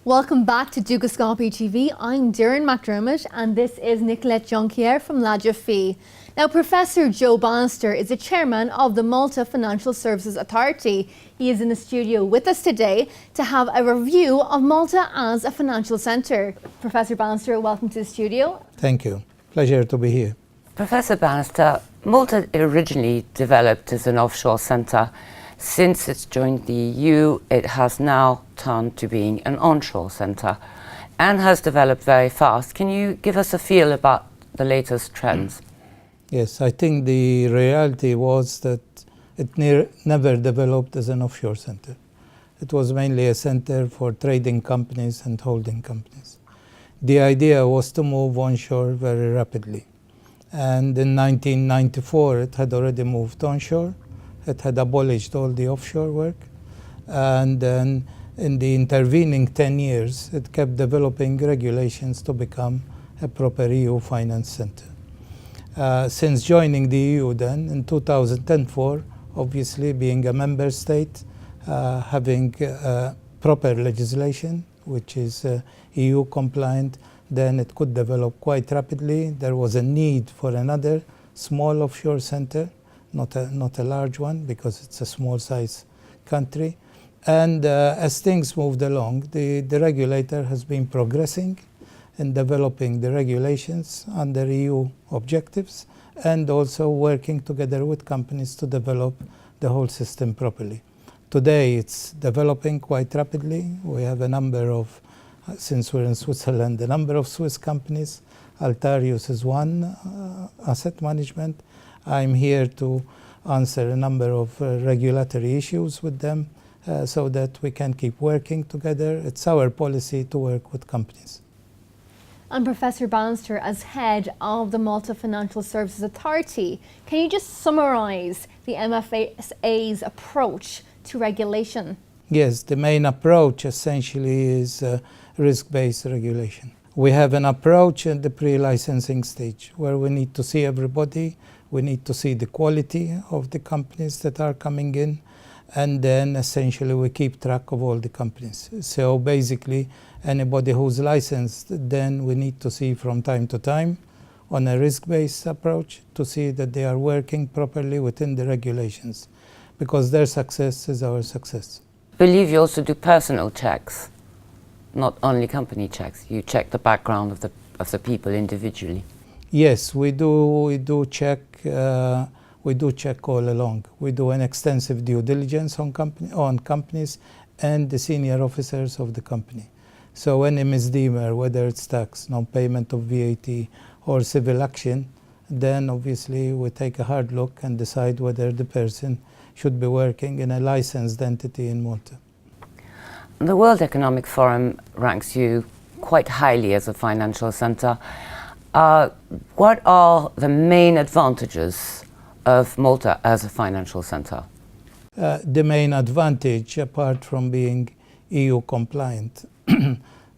Welcome back to Dukascopy TV. I'm Dermott and this is Nicolette de Joncaire from WEF. Now, Professor Joe Bannister is the chairman of the Malta Financial Services Authority. He is in the studio with us today to have a review of Malta as a financial centre. Professor Bannister, welcome to the studio. Thank you. Pleasure to be here. Professor Bannister, Malta originally developed as an offshore centre. Since it's joined the EU, it has now turned to being an onshore centre and has developed very fast. Can you give us a feel about the latest trends? Yes, I think the reality was that it never developed as an offshore centre. It was mainly a centre for trading companies and holding companies. The idea was to move onshore very rapidly. And in 1994, it had already moved onshore. It had abolished all the offshore work. And then in the intervening 10 years, it kept developing regulations to become a proper EU finance centre. Since joining the EU then, in 2004, obviously being a member state, having proper legislation, which is EU compliant, then it could develop quite rapidly. There was a need for another small offshore centre, not a large one, because it's a small size country. And as things moved along, the regulator has been progressing in developing the regulations under EU objectives and also working together with companies to develop the whole system properly. Today it's developing quite rapidly. We have a number of, since we're in Switzerland, a number of Swiss companies. Altarius is one, asset management. I'm here to answer a number of regulatory issues with them so that we can keep working together. It's our policy to work with companies. And Professor Bannister, as head of the Malta Financial Services Authority, can you just summarise the MFA's approach to regulation? Yes, the main approach essentially is risk-based regulation. We have an approach at the pre-licensing stage where we need to see everybody, we need to see the quality of the companies that are coming in, and then essentially we keep track of all the companies. So basically anybody who's licensed, then we need to see from time to time on a risk-based approach to see that they are working properly within the regulations, because their success is our success. I believe you also do personal checks, not only company checks. You check the background of the people individually. Yes, we do check all along. We do an extensive due diligence on companies and the senior officers of the company. So any misdemeanor, whether it's tax, non-payment of VAT or civil action, then obviously we take a hard look and decide whether the person should be working in a licensed entity in Malta. The World Economic Forum ranks you quite highly as a financial centre. What are the main advantages of Malta as a financial centre? The main advantage, apart from being EU compliant,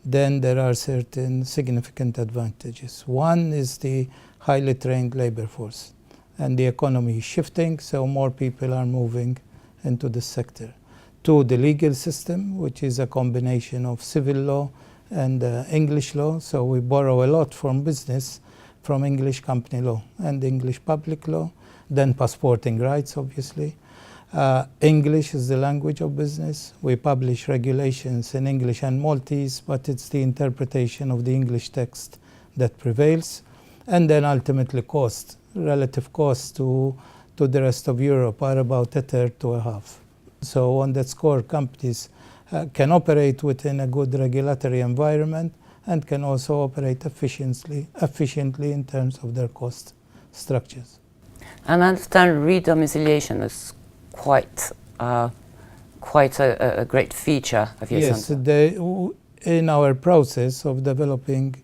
then there are certain significant advantages. One is the highly trained labour force, and the economy is shifting, so more people are moving into the sector. Two, the legal system, which is a combination of civil law and English law, so we borrow a lot from business, from English company law and English public law, then passporting rights, obviously. English is the language of business. We publish regulations in English and Maltese, but it's the interpretation of the English text that prevails. And then ultimately cost, relative cost to the rest of Europe are about a third to a half. So on that score, companies can operate within a good regulatory environment and can also operate efficiently in terms of their cost structures. And I understand redomiciliation is quite a great feature of your centre. Yes, in our process of developing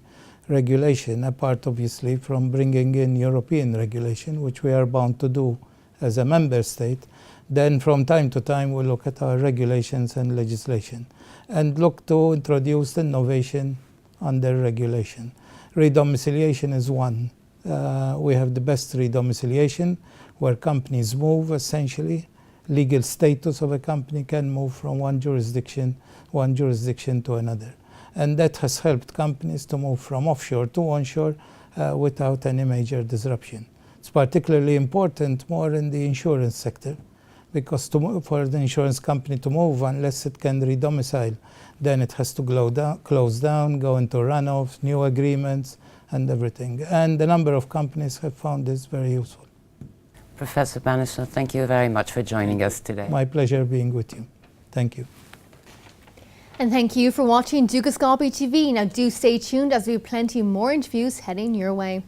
regulation, apart obviously from bringing in European regulation, which we are bound to do as a member state, then from time to time we look at our regulations and legislation and look to introduce innovation under regulation. Redomiciliation is one. We have the best redomiciliation where companies move essentially. Legal status of a company can move from one jurisdiction to another. And that has helped companies to move from offshore to onshore without any major disruption. It's particularly important more in the insurance sector, because for the insurance company to move, unless it can redomicile, then it has to close down, go into runoff, new agreements, and everything. And a number of companies have found this very useful. Professor Bannister, thank you very much for joining us today. My pleasure being with you. Thank you. And thank you for watching Dukascopy TV. Now do stay tuned as we have plenty more interviews heading your way.